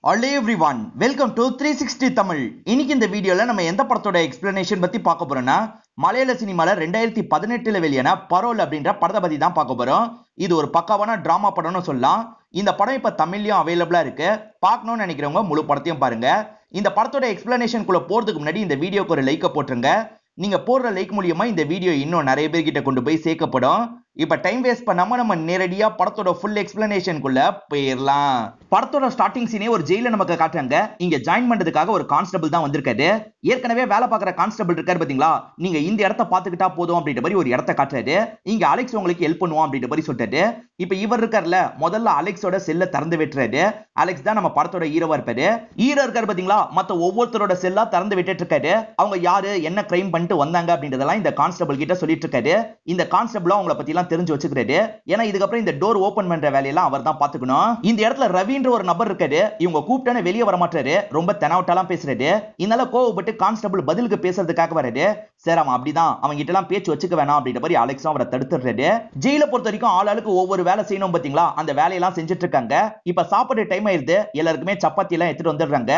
Hello everyone, welcome to 360 Tamil. இன்னைக்கு இந்த வீடியோல நம்ம எந்த படத்தோட எக்ஸ்பிளனேஷன் பத்தி பார்க்க போறோம்னா மலையாள சினிமால 2018ல வெளியான பரோல் அப்படின்ற படத்தை பத்தி தான் பார்க்க போறோம். இது ஒரு பக்காவான டிராமா படம்னு சொல்லலாம். இந்த படம் இப்ப தமிழ்லயும் அவைலபிளா இருக்கு. பார்க்கணும்னு நினைக்கிறவங்க முழு படத்தையும் பாருங்க. இந்த படத்தோட எக்ஸ்பிளனேஷன் குள்ள போறதுக்கு முன்னாடி இந்த வீடியோக்கு ஒரு லைக் போட்டுருங்க. நீங்க போடுற லைக் மூலியமா இந்த வீடியோ இன்னும் நிறைய பேர்கிட்ட கொண்டு போய் சேர்க்கப்படும். இப்ப டைம் வேஸ்ட் பண்ணாம நம்ம நேரடியா படத்தோட ஃபுல் எக்ஸ்பிளனேஷனுக்குள்ள போயிடலாம். படத்தோட ஸ்டார்டிங் சீனே ஒரு ஜெயில நமக்கு காட்டுறாங்க. இங்க ஜாயின் பண்றதுக்காக ஒரு கான்ஸ்டபிள் தான் வந்திருக்காரு. ஏற்கனவே வேலை பார்க்குற கான்ஸ்டபிள் இருக்காரு பாத்தீங்களா, நீங்க இந்த இடத்த பாத்துக்கிட்டா போதும் அப்படின்ற மாதிரி ஒரு இடத்த காட்டுறாரு. இங்க அலெக்ஸ் உங்களுக்கு ஹெல்ப் பண்ணுவான் அப்படின்ற மாதிரி சொல்லிட்டாரு. இப்ப இவர் இருக்காருல, முதல்ல அலெக்ஸோட செல்ல திறந்து விட்டுறாரு. அலெக்ஸ் தான் நம்ம படத்தோட ஹீரோவா இருப்பாரு. ஹீரோ இருக்காரு பாத்தீங்களா, மத்த ஒவ்வொருத்தரோட செல்லா திறந்து விட்டுட்டு இருக்காரு. அவங்க யாரு, என்ன கிரைம் பண்ணிட்டு வந்தாங்க அப்படின்றதெல்லாம் இந்த கான்ஸ்டபிள் கிட்ட சொல்லிட்டு இருக்காரு. இந்த கான்ஸ்டபிள் அவங்கள பத்தி எல்லாம் தெரிஞ்சு வச்சுக்கிறாரு. ஏன்னா இதுக்கப்புறம் இந்த டோர் ஓபன் பண்ற வேலையெல்லாம் அவர் தான் பாத்துக்கணும். இந்த இடத்துல ரவின்ற ஒரு நபர் இருக்காரு. இவங்க கூப்பிட்டானே வெளியே வர மாட்டாரு. ரொம்ப தெனாவட்டாலாம் பேசுறாரு. இதனால கோவப்பட்டு கான்ஸ்டபிள் பதிலுக்கு பேசுறதுக்காக வராரு. சரி, அவன் அப்படிதான், அவங்க கிட்ட எல்லாம் பேச்சு வச்சுக்க வேணாம் அப்படின்ற மாதிரி அலெக்ஸ் அவரை தடுத்துறாரு. ஜெயில பொறுத்த வரைக்கும் ஆளாளுக்கு ஒவ்வொரு வேலை செய்யணும் பாத்தீங்களா, அந்த வேலையெல்லாம் செஞ்சுட்டு இருக்காங்க. இப்ப சாப்பிடுற டைம் ஆயிருது. எல்லாருக்குமே சப்பாத்தி எல்லாம் எடுத்துட்டு வந்துடுறாங்க.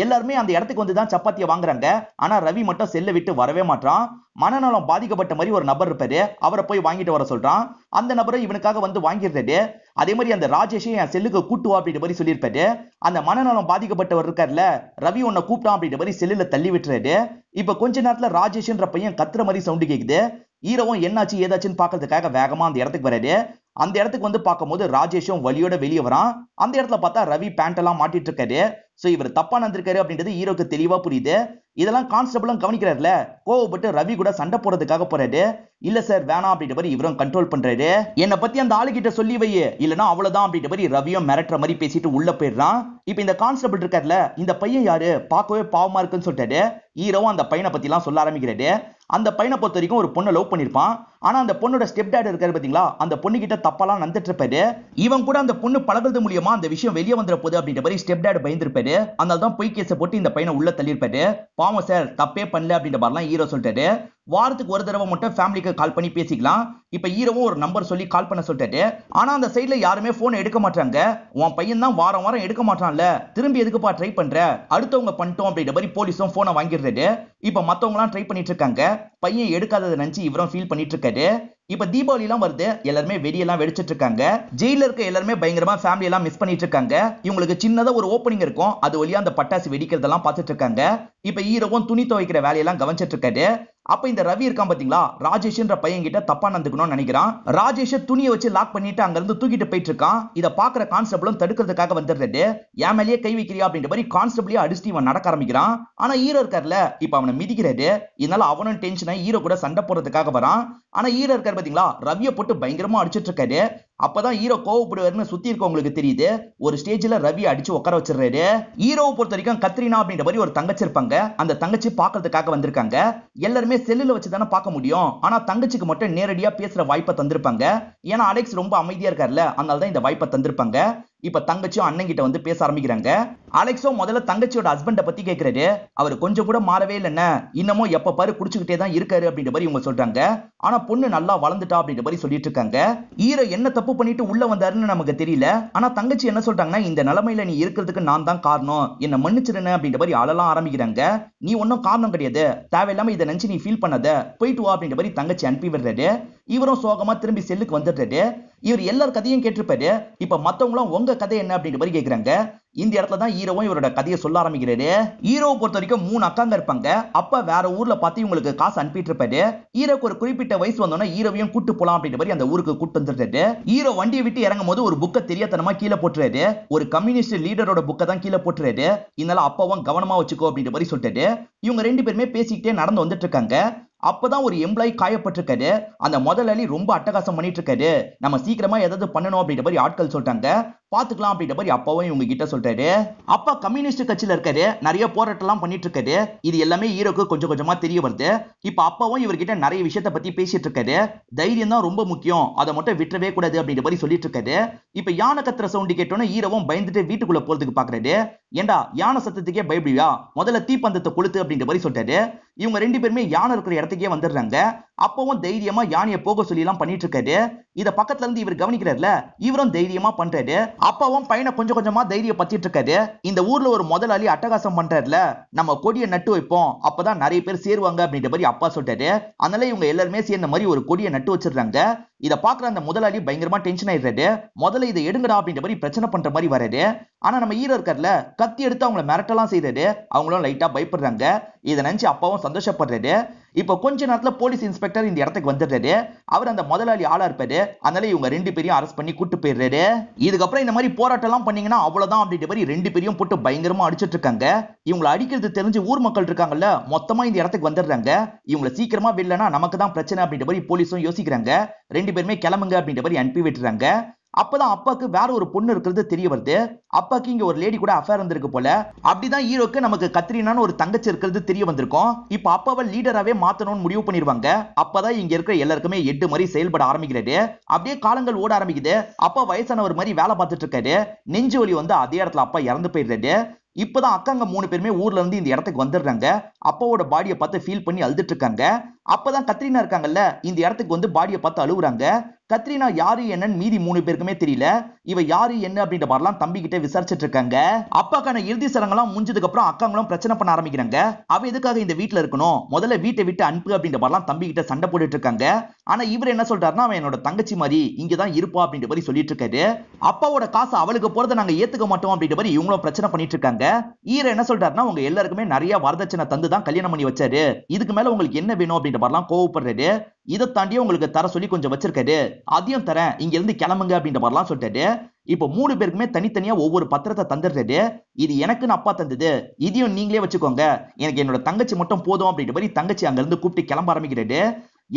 எல்லாருமே அந்த இடத்துக்கு வந்து தான் சப்பாத்தியை வாங்குறாங்க. ஆனா ரவி மட்டும் செல்ல விட்டு வரவே மாட்டான். மனநலம் பாதிக்கப்பட்ட மாதிரி ஒரு நபர் இருப்பாரு. அவரை போய் வாங்கிட்டு வர சொல்றான். அந்த நபரை இவனுக்காக வந்து வாங்கிடுறாரு. அதே மாதிரி அந்த ராஜேஷை என் செல்லுக்கு கூட்டுவா அப்படின்ற மாதிரி சொல்லியிருப்பாரு. அந்த மனநலம் பாதிக்கப்பட்டவர் இருக்காருல்ல, ரவி உன்னை கூப்பிட்டான் அப்படின்ற மாதிரி செல்லுல தள்ளி விட்டுறாரு. இப்ப கொஞ்ச நேரத்துல ராஜேஷ்ன்ற பையன் கத்துற மாதிரி சவுண்டு கேக்குது. ஹீரோவும் என்னாச்சு ஏதாச்சுன்னு பாக்குறதுக்காக வேகமா அந்த இடத்துக்கு வராரு. அந்த இடத்துக்கு வந்து பார்க்கும்போது ராஜேஷும் வலியோட வெளியே வரான். அந்த இடத்துல பார்த்தா ரவி பேண்ட் எல்லாம் மாட்டிட்டு இருக்காரு. சோ இவர் தப்பா நடந்திருக்காரு அப்படின்றது ஹீரோக்கு தெளிவா புரியுது. இதெல்லாம் கான்ஸ்டபிளும் கவனிக்கிறாருல. கோவப்பட்டு ரவி கூட சண்டை போறதுக்காக போறாரு. இல்ல சார் வேணாம் அப்படின்ற மாதிரி இவரும் கண்ட்ரோல் பண்றாரு. என்ன பத்தி அந்த ஆளு கிட்ட சொல்லி வை, இல்லனா அவ்வளவுதான் அப்படின்ற மாதிரி ரவியும் மிரட்டுற மாதிரி பேசிட்டு உள்ள போயிடுறான். இப்ப இந்த கான்ஸ்டபிள் இருக்காருல, இந்த பையன் யாரு, பார்க்கவே பாவமா இருக்குன்னு சொல்லிட்டாரு. ஹீரோவும் அந்த பையனை பத்தி எல்லாம் சொல்ல ஆரம்பிக்கிறாரு. அந்த பையனை பொறுத்த வரைக்கும் ஒரு பொண்ணை லவ் பண்ணிருப்பான். ஆனா அந்த பொண்ணோட ஸ்டெப் டாட் இருக்காரு பாத்தீங்களா, அந்த பொண்ணு கிட்ட தப்பெல்லாம் நடந்துட்டு இருப்பாரு. இவன் கூட அந்த பொண்ணு பழகுறது மூலியமா அந்த விஷயம் வெளியே வந்துட போகுது அப்படின்ற மாதிரி ஸ்டெப் டாட் பயந்துருப்பாரு. அதனால தான் பொய் கேஸை போட்டு இந்த பையனை உள்ள தள்ளியிருப்பாரு. பாவம் சார், தப்பே பண்ணல அப்படின்ற மாதிரிலாம் ஹீரோ சொல்லிட்டாரு. வாரத்துக்கு ஒரு தடவை மட்டும் ஃபேமிலிக்கு கால் பண்ணி பேசிக்கலாம். இப்ப ஹீரோவும் ஒரு நம்பர் சொல்லி கால் பண்ண சொல்லிட்டாரு. ஆனா அந்த சைடுல யாருமே போன் எடுக்க மாட்டாங்க. உன் பையன் தான் வாரம் வாரம் எடுக்க மாட்டான்ல, திரும்பி எதுக்குப்பா ட்ரை பண்ற, அடுத்தவங்க பண்ணிட்டோம் அப்படின்ற மாதிரி போலீஸும் போனை வாங்கிடுறாரு. இப்ப மத்தவங்க எல்லாம் ட்ரை பண்ணிட்டு இருக்காங்க. பையன் எடுக்காததை நினைச்சு இவரும் ஃபீல் பண்ணிட்டு இருக்காரு. இப்ப தீபாவளி எல்லாம் வருது. எல்லாருமே வெடியெல்லாம் வெடிச்சிட்டு இருக்காங்க. ஜெயில இருக்க எல்லாருமே பயங்கரமா ஃபேமிலி எல்லாம் மிஸ் பண்ணிட்டு இருக்காங்க. இவங்களுக்கு சின்னதா ஒரு ஓப்பனிங் இருக்கும். அது வழியா அந்த பட்டாசு வெடிக்கிறதெல்லாம் பார்த்துட்டு இருக்காங்க. இப்ப ஹீரோவும் துணி துவைக்கிற வேலையெல்லாம் கவனிச்சிட்டு இருக்காரு. அப்ப இந்த ரவி இருக்கான் பாத்தீங்களா, ராஜேஷ்ன்ற பையன் கிட்ட தப்பா நடந்துக்கணும்னு நினைக்கிறான். ராஜேஷ் துணியை வச்சு லாக் பண்ணிட்டு அங்க இருந்து தூக்கிட்டு போயிட்டு இருக்கான். இத பாக்குற கான்ஸ்டபிளும் தடுக்கிறதுக்காக வந்துடுறாரு. என் மேலேயே கை வைக்கிறியா அப்படின்ற மாதிரி கான்ஸ்டபிளே அடிச்சுட்டு இவன் நடக்க ஆரம்பிக்கிறான். ஆனா ஹீரோ இருக்காருல, இப்ப அவனை மிதிக்கிறாரு. இதனால அவனும் டென்ஷன் ஆகி ஹீரோ கூட சண்டை போடுறதுக்காக வரான். ஆனா ஹீரோ இருக்காரு பாத்தீங்களா, ரவியை போட்டு பயங்கரமா அடிச்சிட்டு இருக்காரு. அப்பதான் ஹீரோ கோவப்படுவாருன்னு சுத்தி இருக்கவங்களுக்கு தெரியுது. ஒரு ஸ்டேஜ்ல ரவி அடிச்சு உட்கார வச்சிடுறாரு. ஹீரோவை பொறுத்த வரைக்கும் கத்ரினா அப்படின்ற மாதிரி ஒரு தங்கச்சி இருப்பாங்க. அந்த தங்கச்சி பாக்குறதுக்காக வந்திருக்காங்க. எல்லாருமே செல்லுல வச்சு தானே பார்க்க முடியும். ஆனா தங்கச்சிக்கு மட்டும் நேரடியா பேசுற வாய்ப்பை தந்திருப்பாங்க. ஏன்னா அலெக்ஸ் ரொம்ப அமைதியா இருக்காருல்ல, அதனாலதான் இந்த வாய்ப்பை தந்திருப்பாங்க. இப்ப தங்கச்சியும் அண்ணன் கிட்ட வந்து பேச ஆரம்பிக்கிறாங்க. அலெக்ஸோ முதல்ல தங்கச்சியோட ஹஸ்பண்ட பத்தி கேட்கிறாரு. அவர் கொஞ்சம் கூட மாறவே இல்லைன்னு, இன்னமும் எப்ப பாரு குடிச்சுக்கிட்டே தான் இருக்காரு அப்படின்ற மாதிரி இவங்க சொல்றாங்க. ஆனா பொண்ணு நல்லா வளர்ந்துட்டா அப்படின்ற மாதிரி சொல்லிட்டு இருக்காங்க. ஹீரோ என்ன தப்பு பண்ணிட்டு உள்ள வந்தாருன்னு நமக்கு தெரியல. ஆனா தங்கச்சி என்ன சொல்றாங்கன்னா, இந்த நிலைமையில நீ இருக்கிறதுக்கு நான் தான் காரணம், என்ன மன்னிச்சிருன்னு அப்படின்ற மாதிரி அழலாம் ஆரம்பிக்கிறாங்க. நீ ஒன்னும் காரணம் கிடையாது, தேவையில்லாம இதை நினைச்சு நீ ஃபீல் பண்ணாத, போயிட்டு வா அப்படின்ற மாதிரி தங்கச்சி அனுப்பி விடுறாரு. இவரும் சோகமா திரும்பி செல்லுக்கு வந்துடுறாரு. இவர் எல்லார் கதையும் கேட்டிருப்பாரு. இப்ப மத்தவங்களும் உங்க கதை என்ன அப்படின்ற மாதிரி கேக்குறாங்க. இந்த இடத்துல தான் ஹீரோவும் இவரோட கதையை சொல்ல ஆரம்பிக்கிறாரு. ஹீரோவை பொறுத்த வரைக்கும் 3 அக்காங்க இருப்பாங்க. அப்ப வேற ஊர்ல பார்த்து இவங்களுக்கு காசு அனுப்பிட்டு இருப்பாரு. ஹீரோக்கு ஒரு குறிப்பிட்ட வயசு வந்தோன்னா ஹீரோவையும் கூட்டு போலாம் அப்படின்ற மாதிரி அந்த ஊருக்கு கூட்டு வந்துட்டாரு. ஹீரோ வண்டியை விட்டு இறங்கும் போது ஒரு புக்கை தெரியாதனமா கீழே போட்டுறாரு. ஒரு கம்யூனிஸ்ட் லீடரோட புக்கை தான் கீழே போட்டுறாரு. இதனால அப்பவும் கவனமா வச்சுக்கோ அப்படின்ற மாதிரி சொல்லிட்டாரு. இவங்க 2 பேருமே பேசிக்கிட்டே நடந்து வந்துட்டு இருக்காங்க. அப்பதான் ஒரு எம்ப்ளாயி காயப்பட்டிருக்காரு. அந்த முதலாளி ரொம்ப அட்டகாசம் பண்ணிட்டு இருக்காரு. நம்ம சீக்கிரமா ஏதாவது பண்ணணும் அப்படின்ற மாதிரி ஆட்கள் சொல்றாங்க. பாத்துக்கலாம் அப்படின்ற மாதிரி அப்பாவும் இவங்க கிட்ட சொல்றாரு. அப்பா கம்யூனிஸ்ட் கட்சியில இருக்காரு. நிறைய போராட்டம் எல்லாம் பண்ணிட்டு இருக்காரு. இது எல்லாமே ஹீரோக்கு கொஞ்சம் கொஞ்சமா தெரிய வருது. இப்ப அப்பாவும் இவர்கிட்ட நிறைய விஷயத்த பத்தி பேசிட்டு இருக்காரு. தைரியம் தான் ரொம்ப முக்கியம், அதை மட்டும் விட்டுறவே கூடாது அப்படின்ற மாதிரி சொல்லிட்டு இருக்காரு. இப்ப யானை கத்துற சவுண்ட் கேட்டோன்னு ஹீரோவும் பயந்துட்டு வீட்டுக்குள்ள போறதுக்கு பாக்குறாரு. ஏண்டா யானை சத்தத்துக்கே பயப்படுவியா, முதல்ல தீப்பந்தத்தை கொளுத்து அப்படின்ற மாதிரி சொல்லிட்டாரு. இவங்க 2 பேருமே யானை இருக்கிற இடத்துக்கே வந்துடுறாங்க. அப்பவும் தைரியமா யானையை போக சொல்லி எல்லாம் பண்ணிட்டு இருக்காரு. இத பக்கத்துல இருந்து இவர் கவனிக்கிறாருல, இவரும் தைரியமா பண்றாரு. அப்பாவும் பையனை கொஞ்சம் கொஞ்சமா தைரிய பத்திட்டு இருக்காரு. இந்த ஊர்ல ஒரு முதலாளி அட்டகாசம் பண்றாருல, நம்ம கொடியை நட்டு வைப்போம், அப்பதான் நிறைய பேர் சேருவாங்க அப்படின்ற மாதிரி அப்பா சொல்றாரு. அதனால இவங்க எல்லாருமே சேர்ந்த மாதிரி ஒரு கொடியை நட்டு வச்சிருக்காங்க. இத பாக்குற அந்த முதலாளி பயங்கரமா டென்ஷன் ஆயிடுறாரு. முதல்ல இதை எடுங்கடா அப்படின்ற மாதிரி பிரச்சனை பண்ற மாதிரி வராரு. ஆனா நம்ம ஹீரோ இருக்கார்ல, கத்தி எடுத்து அவங்கள மிரட்டலாம் செய்யறாரு. அவங்களும் லைட்டா பயப்படுறாங்க. இதை நினைச்சு அப்பாவும் சந்தோஷப்படுறாரு. இப்ப கொஞ்ச நேரத்துல போலீஸ் இன்ஸ்பெக்டர் இந்த இடத்துக்கு வந்துடுறாரு. அவர் அந்த முதலாளி ஆளா இருப்பாரு. அதனால இவங்க 2 பேரையும் அரெஸ்ட் பண்ணி கூட்டு போயிடுறாரு. இதுக்கப்புறம் இந்த மாதிரி போராட்டம் எல்லாம் பண்ணீங்கன்னா அவ்வளவுதான் அப்படின்ற மாதிரி 2 பேரையும் போட்டு பயங்கரமா அடிச்சிட்டு இருக்காங்க. இவங்களை அடிக்கிறது தெரிஞ்சு ஊர் மக்கள் இருக்காங்கல்ல, மொத்தமா இந்த இடத்துக்கு வந்துடுறாங்க. இவங்களை சீக்கிரமா வெளிலனா நமக்கு தான் பிரச்சனை அப்படின்ற மாதிரி போலீஸும் யோசிக்கிறாங்க. 2 பேருமே கிளம்புங்க அப்படின்ற மாதிரி அனுப்பி விட்டுறாங்க. அப்பதான் அப்பாக்கு வேற ஒரு பொண்ணு இருக்கிறது தெரிய வருது. அப்பாக்கு இங்க ஒரு லேடி கூட அஃபேர் இருந்திருக்கு போல. அப்படிதான் ஹீரோக்கு நமக்கு கத்ரீனான்னு ஒரு தங்கச்சி இருக்கிறது தெரிய வந்திருக்கும். இப்ப அப்பாவை லீடராவே மாத்தணும்னு முடிவு பண்ணிருவாங்க. அப்பதான் இங்க இருக்கிற எல்லாருக்குமே எட்டு மாதிரி செயல்பட ஆரம்பிக்கிறாரு. அப்படியே காலங்கள் ஓட ஆரம்பிக்குது. அப்பா வயசானவர் மாதிரி வேலை பார்த்துட்டு இருக்காரு. நெஞ்சு வலி வந்து அதே இடத்துல அப்பா இறந்து போயிடுறாரு. இப்பதான் அக்காங்க 3 பேருமே ஊர்ல இருந்து இந்த இடத்துக்கு வந்துடுறாங்க. அப்பாவோட பாடியை பார்த்து ஃபீல் பண்ணி அழுதுட்டு இருக்காங்க. அப்பதான் கத்ரீனா இருக்காங்கல்ல, இந்த இடத்துக்கு வந்து பாடியை பார்த்து அழுகுறாங்க. கத்ரீனா யாரு என்னன்னு மீதி 3 பேருக்குமே தெரியல. இவ யாரு என்ன அப்படின்ற மாதிரிலாம் தம்பி கிட்ட விசாரிச்சுட்டு இருக்காங்க. அப்பாக்கான இறுதி சடங்கெல்லாம் முடிஞ்சதுக்கு அப்புறம் அக்காங்களும் பிரச்சனை பண்ண ஆரம்பிக்கிறாங்க. அவ எதுக்காக இந்த வீட்டுல இருக்கணும், முதல்ல வீட்டை விட்டு அனுப்பு அப்படின்ற மாதிரிலாம் தம்பி கிட்ட சண்டை போட்டுட்டு இருக்காங்க. ஆனா இவர் என்ன சொல்றாருன்னா, அவன் என்னோட தங்கச்சி மாதிரி இங்கதான் இருப்பா அப்படின்ற மாதிரி சொல்லிட்டு இருக்காரு. அப்பாவோட காசு அவளுக்கு போறதை நாங்க ஏத்துக்க மாட்டோம் அப்படின்ற மாதிரி இவங்களும் பிரச்சனை பண்ணிட்டு இருக்காங்க. ஈர என்ன சொல்றாருன்னா, உங்க எல்லாருக்குமே நிறைய வரதட்சணை தந்து தான் கல்யாணம் பண்ணி வச்சாரு. இதுக்கு மேல உங்களுக்கு என்ன வேணும் அப்படின்ற மாதிரிலாம் கோவப்படுறாரு. இதை தாண்டியே உங்களுக்கு தர சொல்லி கொஞ்சம் வச்சிருக்காரு, அதையும் தரேன், இங்க இருந்து கிளம்புங்க அப்படின்ற மாதிரிலாம் சொல்லிட்டாரு. இப்ப 3 பேருக்குமே தனித்தனியா ஒவ்வொரு பத்திரத்தை தந்துடுறாரு. இது எனக்குன்னு அப்பா தந்தது, இதையும் நீங்களே வச்சுக்கோங்க, எனக்கு என்னோட தங்கச்சி மட்டும் போதும் அப்படின்ற மாதிரி தங்கச்சி அங்க இருந்து கூப்பிட்டு கிளம்ப ஆரம்பிக்கிறாரு.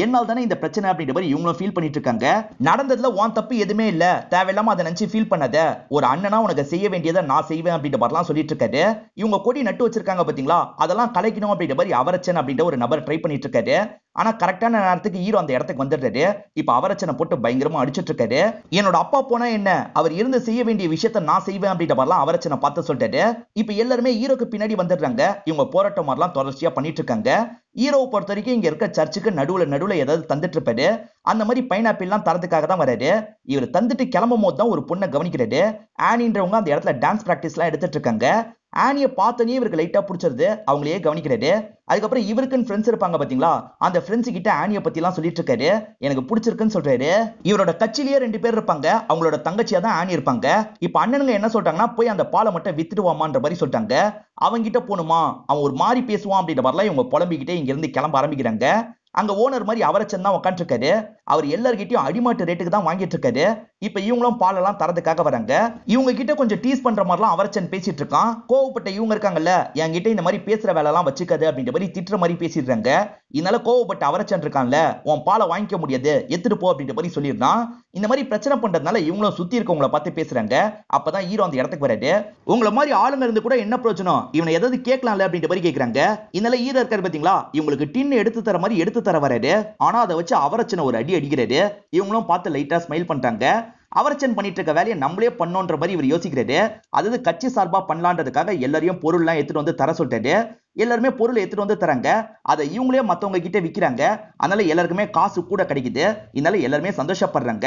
என்னால் தானே இந்த பிரச்சனை அப்படின்ற மாதிரி இவங்களும் ஃபீல் பண்ணிட்டு இருக்காங்க. நடந்ததுல உன் தப்பு எதுவுமே இல்ல, தேவையில்லாம அதை நினைச்சு ஃபீல் பண்ணாத, ஒரு அண்ணனா உனக்கு செய்ய வேண்டியதை நான் செய்வேன் அப்படின்ற மாதிரிலாம் சொல்லிட்டு இருக்காரு. இவங்க கொடி நட்டு வச்சிருக்காங்க பாத்தீங்களா, அதெல்லாம் கலைக்கணும் அப்படின்ற மாதிரி அவரச்சன் அப்படின்ற ஒரு நபர் ட்ரை பண்ணிட்டு இருக்காரு. ஆனா கரெக்டான நேரத்துக்கு ஹீரோ அந்த இடத்துக்கு வந்துடுறாரு. இப்ப அவரச்சனை போட்டு பயங்கரமா அடிச்சிட்டு இருக்காரு. என்னோட அப்பா போனா என்ன, அவர் இருந்து செய்ய வேண்டிய விஷயத்த நான் செய்வேன் அப்படின்ற மாதிரிலாம் அவரச்சனை பார்த்து சொல்லிட்டாரு. இப்ப எல்லாருமே ஹீரோக்கு பின்னாடி வந்துடுறாங்க. இவங்க போராட்டம் மாதிரிலாம் தொடர்ச்சியா பண்ணிட்டு இருக்காங்க. ஹீரோவை பொறுத்த வரைக்கும் இங்க இருக்க சர்ச்சுக்கு நடுவுல ஏதாவது தந்துட்டு இருப்பாரு. அந்த மாதிரி பைனாப்பிள் எல்லாம் தரதுக்காக தான் வராரு. இவர் தந்துட்டு கிளம்பும் போது தான் ஒரு பொண்ணை கவனிக்கிறாரு. ஆனின்றவங்க அந்த இடத்துல டான்ஸ் பிராக்டிஸ் எல்லாம் எடுத்துட்டு இருக்காங்க. ஆனியை பார்த்தனே இவருக்கு லைட்டா பிடிச்சிருது. அவங்களையே கவனிக்கிறாரு. அதுக்கப்புறம் இவருக்குன்னு ஃப்ரெண்ட்ஸ் இருப்பாங்க பாத்தீங்களா, அந்த ஃப்ரெண்ட்ஸ் கிட்ட ஆனியை பத்தி எல்லாம் சொல்லிட்டு இருக்காரு. எனக்கு பிடிச்சிருக்குன்னு சொல்றாரு. இவரோட கட்சியிலேயே 2 பேர் இருப்பாங்க. அவங்களோட தங்கச்சியா தான் ஆனி இருப்பாங்க. இப்ப அண்ணனுங்க என்ன சொல்றாங்கன்னா, போய் அந்த பாலை மட்டும் வித்துடுவாமான்ற மாதிரி சொல்லிட்டாங்க. அவங்க கிட்ட போகணுமா, அவன் ஒரு மாதிரி பேசுவான் அப்படின்ற மாதிரிலாம் இவங்க புலம்பிக்கிட்டே இங்க இருந்து கிளம்ப ஆரம்பிக்கிறாங்க. அங்க ஓனர் மாதிரி அவரச்சன் தான் உட்காந்து இருக்காரு. அவர் எல்லார்கிட்டயும் அடிமாட்டு ரேட்டுக்கு தான் வாங்கிட்டு இருக்காரு. இப்ப இவங்களும் பாலெல்லாம் தரதுக்காக வராங்க. இவங்க கிட்ட கொஞ்சம் டீஸ் பண்ற மாதிரிலாம் அவரச்சன் பேசிட்டு இருக்கான். கோவப்பட்ட இவங்க இருக்காங்கல்ல, என்கிட்ட இந்த மாதிரி பேசுற வேலை எல்லாம் வச்சுக்காது அப்படின்ற மாதிரி திட்டுற மாதிரி பேசிடுறாங்க. இதனால கோவப்பட்ட அவரச்சன் இருக்கான்ல, உன் பாலை வாங்கிக்க முடியாது, எடுத்துட்டு போ அப்படின்ற மாதிரி சொல்லிடுறான். இந்த மாதிரி பிரச்சனை பண்றதுனால இவங்களும் சுத்தி இருக்கவங்களை பார்த்து பேசுறாங்க. அப்பதான் ஹீரோ அந்த இடத்துக்கு வராது. உங்களை மாதிரி ஆளுங்க இருந்து கூட என்ன பிரயோஜனம், இவனை ஏதாவது கேட்கலாம்ல அப்படின்ற மாதிரி கேட்கறாங்க. இதனால ஹீரோ இருக்காரு பாத்தீங்களா, இவங்களுக்கு டின் எடுத்து தர மாதிரி எடுத்து தர வராரு. ஆனா அதை வச்சு அவரச்சனை ஒரு அடி அடிக்கிறாரு. இவங்களும் பார்த்து லைட்டா ஸ்மைல் பண்றாங்க. அவரச்சன் பண்ணிட்டு இருக்க வேலையை நம்மளே பண்ணோன்ற மாதிரி இவர் யோசிக்கிறாரு. அதாவது கட்சி சார்பா பண்ணலான்றதுக்காக எல்லாரையும் பொருள் எல்லாம் எடுத்துட்டு வந்து தர சொல்லிட்டாரு. எல்லாருமே பொருள் எடுத்துட்டு வந்து தராங்க. அதை இவங்களே மத்தவங்க கிட்ட விக்கிறாங்க. அதனால எல்லாருக்குமே காசு கூட கிடைக்குது. இதனால எல்லாருமே சந்தோஷப்படுறாங்க.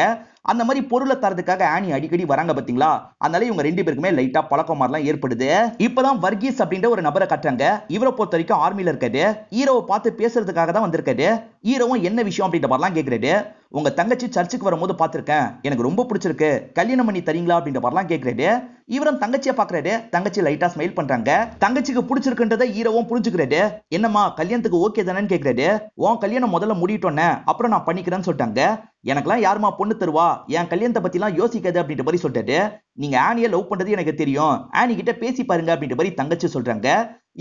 அந்த மாதிரி பொருளை தரதுக்காக ஆனி அடிக்கடி வராங்க பாத்தீங்களா, அதனால இவங்க 2 பேருக்குமே லைட்டா பழக்கம் மாதிரிலாம் ஏற்படுது. இப்பதான் வர்கீஸ் அப்படின்ற ஒரு நபரை காட்டுறாங்க. இவரை பொறுத்த வரைக்கும் ஆர்மில இருக்காரு. ஹீரோவை பார்த்து பேசுறதுக்காக தான் வந்திருக்காரு. ஹீரோவும் என்ன விஷயம் அப்படின்ற மாதிரிலாம் கேட்கிறாரு. உங்க தங்கச்சி சர்ச்சுக்கு வரும்போது பார்த்திருக்கேன், எனக்கு ரொம்ப பிடிச்சிருக்கு, கல்யாணம் பண்ணி தரீங்களா அப்படின்ற மாதிரிலாம் கேட்கிறாரு. இவரும் தங்கச்சியை பாக்குறாரு. தங்கச்சி லைட்டா ஸ்மைல் பண்றாங்க. தங்கச்சிக்கு பிடிச்சிருக்குன்றதை ஹீரோவும் புரிஞ்சுக்கிறாரு. என்னம்மா கல்யாணத்துக்கு ஓகே தானேன்னு கேட்கிறாரு. உன் கல்யாணம் முதல்ல முடிட்டோன்னே அப்புறம் நான் பண்ணிக்கிறேன்னு சொல்லிட்டாங்க. எனக்கெல்லாம் யாருமா பொண்ணு தருவா, என் கல்யாணத்தை பத்தி எல்லாம் யோசிக்காது அப்படின்ற மாதிரி சொல்லிட்டாரு. நீங்க ஆனியை லவ் பண்றது எனக்கு தெரியும், ஆனி கிட்ட பேசி பாருங்க அப்படின்ற மாதிரி தங்கச்சி சொல்றாங்க.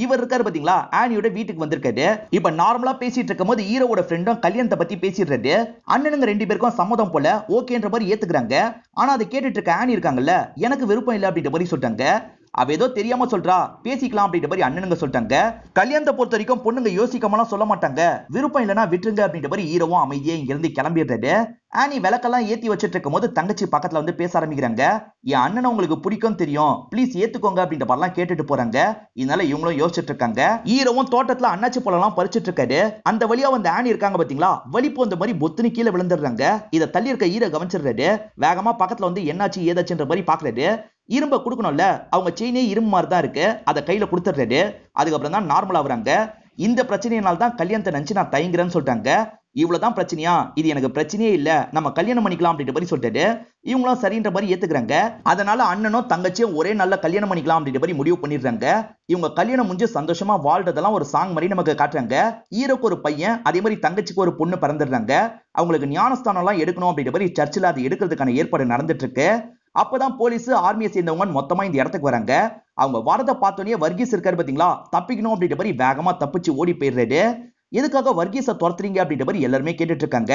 இவர் இருக்காரு பாத்தீங்களா, ஆனியோட வீட்டுக்கு வந்திருக்காரு. இப்ப நார்மலா பேசிட்டு இருக்கும் போது ஹீரோவோட ஃப்ரெண்டும் கல்யாணத்தை பத்தி பேசிடுறாரு. அண்ணனுங்க 2 பேருக்கும் சம்மதம் போல ஓகேன்ற மாதிரி ஏத்துக்கிறாங்க. ஆனா அதை கேட்டுட்டு இருக்க ஆனி இருக்காங்கல்ல, எனக்கு விருப்பம் இல்லை அப்படின்ற மாதிரி சொல்றாங்க. அவ ஏதோ தெரியாம சொல்றா, பேசிக்கலாம் அப்படின்ற மாதிரி அண்ணனுங்க சொல்லிட்டாங்க. கல்யாணத்தை பொறுத்த வரைக்கும் பொண்ணுங்க யோசிக்காமலாம் சொல்ல மாட்டாங்க. விருப்பம் இல்லைன்னா விட்டுருங்க அப்படின்ற மாதிரி ஹீரோவும் அமைதியே இங்க இருந்து கிளம்பிடுறாரு. ஆனி விளக்கெல்லாம் ஏத்தி வச்சிட்டு இருக்கும் போது தங்கச்சி பக்கத்துல வந்து பேச ஆரம்பிக்கிறாங்க. என் அண்ணனை உங்களுக்கு பிடிக்கும் தெரியும், ப்ளீஸ் ஏத்துக்கோங்க அப்படின்ற மாதிரிலாம் கேட்டுட்டு போறாங்க. இதனால இவங்களும் யோசிச்சுட்டு இருக்காங்க. ஹீரோவும் தோட்டத்துல அண்ணாச்சி பழம்லாம் பறிச்சிட்டு இருக்காரு. அந்த வழியா வந்து ஆனி இருக்காங்க பாத்தீங்களா, வலிப்பு அந்த மாதிரி பொத்துன்னு கீழே விழுந்துடுறாங்க. இதை தள்ளி இருக்க ஹீரோ கவனிச்சிடுறாரு. வேகமா பக்கத்துல வந்து என்னாச்சு ஏதாச்சுன்ற மாதிரி பாக்குறாரு. இரும்ப கொடுக்கணும்ல, அவங்க செயினே இரும்பு மாதிரி தான் இருக்கு, அதை கையில கொடுத்துடுறாரு. அதுக்கப்புறம் தான் நார்மல் ஆகுறாங்க. இந்த பிரச்சனையினால தான் கல்யாணத்தை நினைச்சு நான் தயங்குறேன்னு சொல்லிட்டாங்க. இவ்வளவுதான் பிரச்சனையா, இது எனக்கு பிரச்சனையே இல்ல, நம்ம கல்யாணம் பண்ணிக்கலாம் அப்படின்ற மாதிரி சொல்லிட்டு இவங்களும் சரின்ற மாதிரி ஏத்துக்கிறாங்க. அதனால அண்ணனும் தங்கச்சியும் ஒரே நல்ல கல்யாணம் பண்ணிக்கலாம் அப்படின்ற மாதிரி முடிவு பண்ணிடுறாங்க. இவங்க கல்யாணம் முடிஞ்சு சந்தோஷமா வாழ்றதெல்லாம் ஒரு சாங் மாதிரி நமக்கு காட்டுறாங்க. ஹீரோக்கு ஒரு பையன், அதே மாதிரி தங்கச்சிக்கு ஒரு பொண்ணு பிறந்துடுறாங்க. அவங்களுக்கு ஞானஸ்தானம் எல்லாம் எடுக்கணும் அப்படின்ற மாதிரி சர்ச்சில் அது எடுக்கிறதுக்கான ஏற்பாடு நடந்துட்டு இருக்கு. அப்பதான் போலீஸ் ஆர்மியை சேர்ந்தவங்க மொத்தமா இந்த இடத்துக்கு வராங்க. அவங்க வரத பார்த்தோன்னே வர்கீஸ் இருக்காரு பாத்தீங்களா, தப்பிக்கணும் அப்படின்ற மாதிரி வேகமா தப்பிச்சு ஓடி போயிடுறாரு. எதுக்காக வர்கீஸை துரத்துறீங்க அப்படின்ற மாதிரி எல்லாருமே கேட்டுட்டு இருக்காங்க.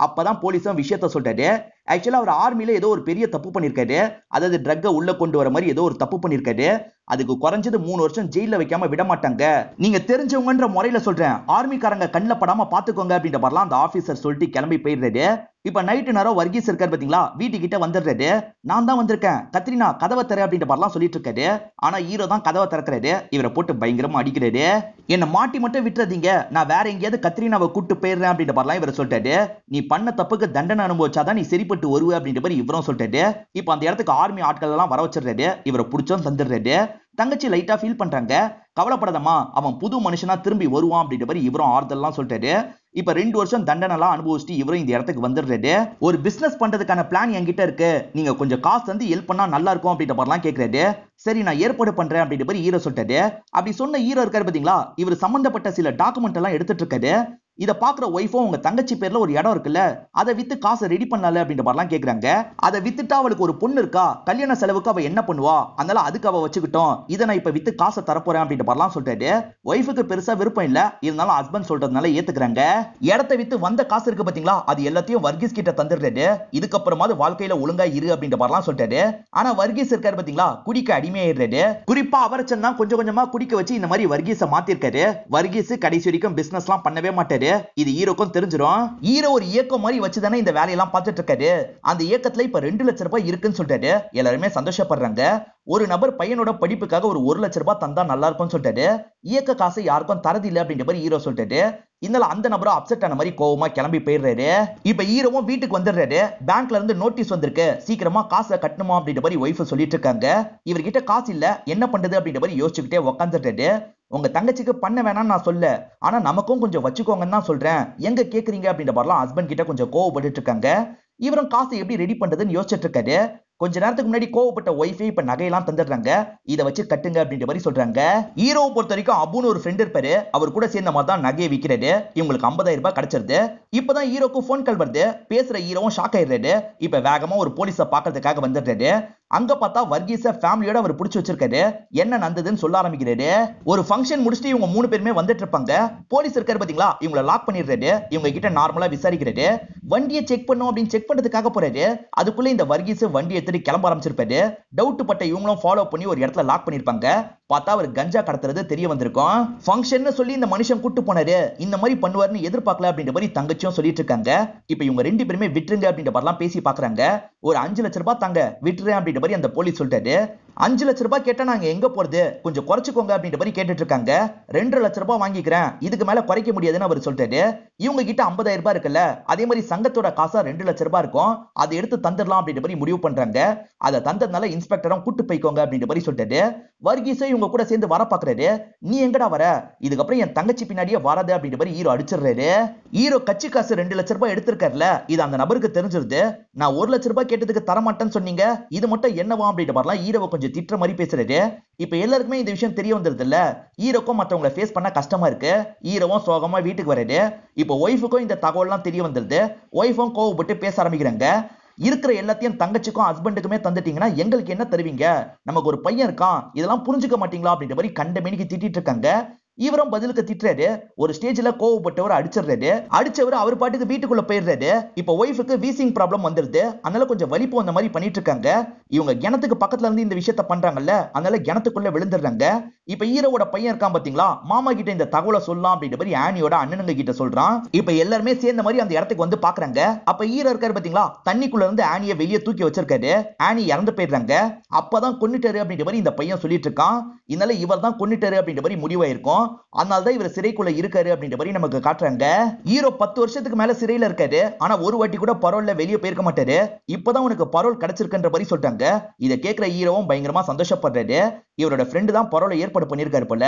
அப்பதான் போலீஸும் விஷயத்த சொல்றாரு. ஆக்சுவலா அவர் ஆர்மியில ஏதோ ஒரு பெரிய தப்பு பண்ணிருக்காரு, அதாவது ட்ரக்கை உள்ள கொண்டு வர மாதிரி ஏதோ ஒரு தப்பு பண்ணிருக்காரு. அதுக்கு குறைஞ்சது 3 வருஷம் ஜெயில வைக்காம விட மாட்டாங்க. நீங்க தெரிஞ்சவங்கன்ற முறையில சொல்றேன், ஆர்மிக்காரங்க கண்ணில் படாம பாத்துக்கோங்க அப்படின்ற மாதிரிலாம் அந்த ஆபீசர் சொல்லிட்டு கிளம்பி போயிடுறாரு. இப்ப நைட்டு நேரம் வர்கீஸ் இருக்காரு பாத்தீங்களா, வீட்டுக்கிட்ட வந்துடுறாரு. நான் தான் வந்திருக்கேன், கத்ரினா கதவை தர அப்படின்ற மாதிரிலாம் சொல்லிட்டு இருக்காரு. ஆனா ஹீரோ தான் கதவை திறக்கிறாரு. இவரை போட்டு பயங்கரமா அடிக்கிறாரு. என்ன மாட்டி மட்டும் விட்டுறதீங்க, நான் வேற எங்கேயாவது கத்ரினாவை கூட்டு போயிடுறேன் அப்படின்ற மாதிரிலாம் இவரை சொல்லிட்டாரு. நீ பண்ண தப்புக்கு தண்டனை அனுபவிச்சாதான் நீ சரிப்பட்டு வருவ அப்படின்ற மாதிரி இவரும் சொல்லிட்டாரு. இப்ப அந்த இடத்துக்கு ஆர்மி ஆட்கள் எல்லாம் வர வச்சிடுறாரு. இவரை பிடிச்சும் தந்துடுறாரு. தங்கச்சி லைட்டா ஃபீல் பண்றாங்க. கவலைப்படாதமா, அவன் புது மனுஷனா திரும்பி வருவான் அப்படின்ற மாதிரி இவரும் ஆறுதல்லாம் சொல்லிட்டாரு. இப்ப 2 வருஷம் தண்டனை எல்லாம் அனுபவிச்சுட்டு இவரும் இந்த இடத்துக்கு வந்துடுறாரு. ஒரு பிசினஸ் பண்றதுக்கான பிளான் என்கிட்ட இருக்கு, நீங்க கொஞ்சம் காசு தந்து ஹெல்ப் பண்ணா நல்லா இருக்கும் அப்படின்ற மாதிரிலாம் கேட்கிறாரு. சரி நான் ஏற்பாடு பண்றேன் அப்படின்ற மாதிரி ஹீரோ சொல்லிட்டாரு. அப்படி சொன்ன ஹீரோ இருக்காரு பாத்தீங்களா, இவர் சம்பந்தப்பட்ட சில டாக்குமெண்ட் எல்லாம் எடுத்துட்டு இருக்காரு. இத பாக்குற ஒய்ஃபும் உங்க தங்கச்சி பேர்ல ஒரு இடம் இருக்குல்ல, அதை வித்து காசை ரெடி பண்ணல அப்படின்ற மாதிரிலாம் கேக்குறாங்க. அதை வித்துட்டா அவளுக்கு ஒரு பொண்ணு இருக்கா, கல்யாண செலவுக்கு அவ என்ன பண்ணுவா, அதனால அதுக்கு அவ வச்சுக்கிட்டோம், இதை நான் இப்ப வித்து காசை தரப்போறேன் அப்படின்ற மாதிரிலாம் சொல்லிட்டாரு. ஒய்ஃபுக்கு பெருசா விருப்பம் இல்ல, இருந்தாலும் ஹஸ்பண்ட் சொல்றதுனால ஏத்துக்கிறாங்க. இடத்தை வித்து வந்த காசு இருக்கு பாத்தீங்களா, அது எல்லாத்தையும் வர்கீஸ் கிட்ட தந்துடுறாரு. இதுக்கப்புறமாவது வாழ்க்கையில ஒழுங்கா இரு அப்படின்ற மாதிரிலாம் சொல்லிட்டாரு. ஆனா வர்கீஸ் இருக்காரு பாத்தீங்களா, குடிக்க அடிமையாயிடுறாரு. குறிப்பா அவரச்சன் தான் கொஞ்சம் கொஞ்சமா குடிக்க வச்சு இந்த மாதிரி வர்கீஸை மாத்திருக்காரு. வர்கீஸ் கடைசி வரைக்கும் பிசினஸ் எல்லாம் பண்ணவே மாட்டாரு. இது ஹீரோக்கும் தெரிஞ்சிரும். ஹீரோ ஒரு இயக்கம் மாதிரி வச்சுதானே இந்த வேலையெல்லாம் பார்த்துட்டு இருக்காரு. அந்த இயக்கத்துல இப்ப 2 லட்சம் ரூபாய் இருக்குன்னு சொல்லிட்டாரு. எல்லாருமே சந்தோஷப்படுறாங்க. ஒரு நபர் பையனோட படிப்புக்காக ஒரு 1 லட்சம் ரூபாய் தந்தா நல்லா இருக்கும்னு சொல்லிட்டாரு. இயக்க காசை யாருக்கும் தரதில்லை அப்படின்ற மாதிரி ஹீரோ சொல்லிட்டாரு. இதனால அந்த நபரும் அப்செட் ஆன மாதிரி கோவமா கிளம்பி போயிடுறாரு. இப்ப ஹீரோவும் வீட்டுக்கு வந்துடுறாரு. பேங்க்ல இருந்து நோட்டீஸ் வந்திருக்கு, சீக்கிரமா காசை கட்டணுமா அப்படின்ற மாதிரி ஒய்ஃப் சொல்லிட்டு இருக்காங்க. இவர்கிட்ட காசு இல்ல, என்ன பண்றது அப்படின்ற மாதிரி யோசிச்சுக்கிட்டே உட்காந்துட்டாரு. உங்க தங்கச்சிக்கு பண்ண வேணாம்னு நான் சொல்ல, ஆனா நமக்கும் கொஞ்சம் வச்சுக்கோங்கன்னு தான் சொல்றேன், எங்க கேக்குறீங்க அப்படின்ற மாதிரிலாம் ஹஸ்பண்ட் கிட்ட கொஞ்சம் கோவப்பட்டு இருக்காங்க. இவரும் காசை எப்படி ரெடி பண்றதுன்னு யோசிச்சுட்டு இருக்காரு. கொஞ்ச நேரத்துக்கு முன்னாடி கோவப்பட்ட ஒய்ஃபே இப்ப நகையெல்லாம் தந்துடுறாங்க. இதை வச்சு கட்டுங்க அப்படின்ற மாதிரி சொல்றாங்க. ஹீரோவை பொறுத்த வரைக்கும் அபுன்னு ஒரு ஃப்ரெண்ட் இருப்பாரு, அவர் கூட சேர்ந்த மாதிரி தான் நகையை விற்கிறாரு. இவங்களுக்கு 50,000 ரூபாய் கிடைச்சிருது. இப்பதான் ஹீரோக்கு போன் கால் வருது. பேசுற ஹீரோவும் ஷாக் ஆயிடுறாரு. இப்ப வேகமா ஒரு போலீஸை பாக்குறதுக்காக வந்துடுறாரு. அங்க பார்த்தா வர்கீஸ ஃபேமிலியோட அவர் பிடிச்சு வச்சிருக்காரு. என்ன நடந்ததுன்னு சொல்ல ஆரம்பிக்கிறாரு. ஒரு ஃபங்க்ஷன் முடிச்சுட்டு இவங்க 3 பேருமே வந்துட்டு இருப்பாங்க. போலீஸ் இருக்காரு பாத்தீங்களா, இவங்களை லாக் பண்ணிடுறாரு. இவங்க கிட்ட நார்மலா விசாரிக்கிறாரு. வண்டியை செக் பண்ணும் அப்படின்னு செக் பண்றதுக்காக போறாரு. அதுக்குள்ள இந்த வர்கீஸ் வண்டி எடுத்துட்டு கிளம்ப ஆரம்பிச்சிருப்பாரு. டவுட் பட்ட இவங்களும் ஃபாலோ பண்ணி ஒரு இடத்துல லாக் பண்ணிருப்பாங்க. பார்த்தா அவர் கஞ்சா கடத்துறது தெரிய வந்திருக்கும். ஃபங்க்ஷன் சொல்லி இந்த மனுஷன் கூட்டு போனாரு, இந்த மாதிரி பண்ணுவாருன்னு எதிர்பார்க்கல அப்படின்ற மாதிரி தங்கச்சியும் சொல்லிட்டு இருக்காங்க. இப்ப இவங்க 2 பேருமே விட்டுருங்க அப்படின்ற மாதிரிலாம் பேசி பாக்குறாங்க. ஒரு 5 லட்சம் ரூபாய் தாங்க, விட்டுறேன் அப்படின்ற மாதிரி அந்த போலீஸ் சொல்லிட்டாரு. 5 லட்சம் ரூபாய் கேட்டா நாங்க எங்க போறது, கொஞ்சம் குறைச்சுக்கோங்க அப்படின்ற மாதிரி கேட்டுட்டு இருக்காங்க. 2 லட்சம் ரூபாய் வாங்கிக்கிறேன், இதுக்கு மேல குறைக்க முடியாதுன்னு அவர் சொல்லிட்டாரு. இவங்க கிட்ட 50,000 ரூபாய் இருக்குல்ல, அதே மாதிரி சங்கத்தோட காசா 2 லட்சம் ரூபாய் இருக்கும், அதை எடுத்து தந்துடலாம் அப்படின்ற மாதிரி முடிவு பண்றாங்க. அதை தந்ததுனால இன்ஸ்பெக்டரும் கூட்டு போய்க்கோங்க அப்படின்ற மாதிரி சொல்லிட்டாரு. வர்கீஸை இவங்க கூட சேர்ந்து வர பாக்குறாரு. நீ எங்கடா வர, இதுக்கப்புறம் என் தங்கச்சி பின்னாடியே வராது அப்படின்ற மாதிரி ஹீரோ அடிச்சிடுறாரு. ஹீரோ கட்சி காசு 2 லட்சம் ரூபாய் எடுத்திருக்காருல, இது அந்த நபருக்கு தெரிஞ்சிருது. நான் 1 லட்சம் ரூபாய் கேட்டதுக்கு தரமாட்டேன்னு சொன்னீங்க, இது மட்டும் என்னவா அப்படின்ற மாதிரிலாம் ஹீரோவை கொஞ்சம் திட்டுற மாதிரி பேசுறாரு. இப்ப எல்லாருக்குமே இந்த விஷயம் தெரிய வந்துருது இல்ல, ஹீரோக்கும் மற்றவங்களை ஃபேஸ் பண்ண கஷ்டமா இருக்கு. ஹீரோவும் சோகமா வீட்டுக்கு வராரு. இப்ப ஒய்ஃபுக்கும் இந்த தகவல்லாம் தெரிய வந்துருது. ஒய்ஃபும் கோவப்பட்டு பேச ஆரம்பிக்கிறாங்க. இருக்கிற எல்லாத்தையும் தங்கச்சிக்கும் ஹஸ்பண்டுக்குமே தந்துட்டீங்கன்னா எங்களுக்கு என்ன தருவீங்க, நமக்கு ஒரு பையன் இருக்கான், இதெல்லாம் புரிஞ்சுக்க மாட்டீங்களா அப்படின்ற மாதிரி கண்ட மேனிக்கு திட்டிட்டு இருக்காங்க. இவரும் பதிலுக்கு திட்டுறாரு. ஒரு ஸ்டேஜ்ல கோவப்பட்டவர் அடிச்சிடுறாரு. அடிச்சவர் அவர் பாட்டுக்கு வீட்டுக்குள்ள போயிடுறாரு. இப்ப ஒய்ஃபுக்கு வீசிங் ப்ராப்ளம் வந்துருது. அதனால கொஞ்சம் வலிப்பு அந்த மாதிரி பண்ணிட்டு இருக்காங்க. இவங்க கிணத்துக்கு பக்கத்துல இருந்து இந்த விஷயத்த பண்றாங்கல்ல, அதனால கிணத்துக்குள்ள விழுந்துடுறாங்க. இப்ப ஹீரோவோட பையன் இருக்கான் பாத்தீங்களா, மாமா கிட்ட இந்த தகவலை சொல்லலாம் அப்படின்ற மாதிரி ஆனியோட அண்ணனுங்க கிட்ட சொல்றான். இப்ப எல்லாருமே சேர்ந்த மாதிரி அந்த இடத்துக்கு வந்து பாக்குறாங்க. அப்ப ஹீரோ இருக்காரு பாத்தீங்களா, தண்ணிக்குள்ள இருந்து ஆனியை வெளியே தூக்கி வச்சிருக்காரு. ஆனி இறந்து போயிடுறாங்க. அப்பதான் கொன்னுட்டாரு அப்படின்ற மாதிரி இந்த பையன் சொல்லிட்டு இருக்கான். இதனால இவர் தான் கொன்னுட்டாரு அப்படின்ற மாதிரி முடிவாயிருக்கும். அதனாலதான் இவர் சிறைக்குள்ள இருக்காரு அப்படின்ற மாதிரி நமக்கு காட்டுறாங்க. ஹீரோ 10 வருஷத்துக்கு மேல சிறையில இருக்காரு. ஆனா ஒரு வாட்டி கூட பரோல்ல வெளியே போயிருக்க மாட்டாரு. இப்பதான் உனக்கு பரோல் கிடைச்சிருக்குன்ற மாதிரி சொல்லிட்டாங்க. இதை கேட்கிற ஹீரோவும் பயங்கரமா சந்தோஷப்படுறாரு. இவரோட ஃப்ரெண்டு தான் பரோலை ஏற்பாடு பண்ணிருக்காரு போல.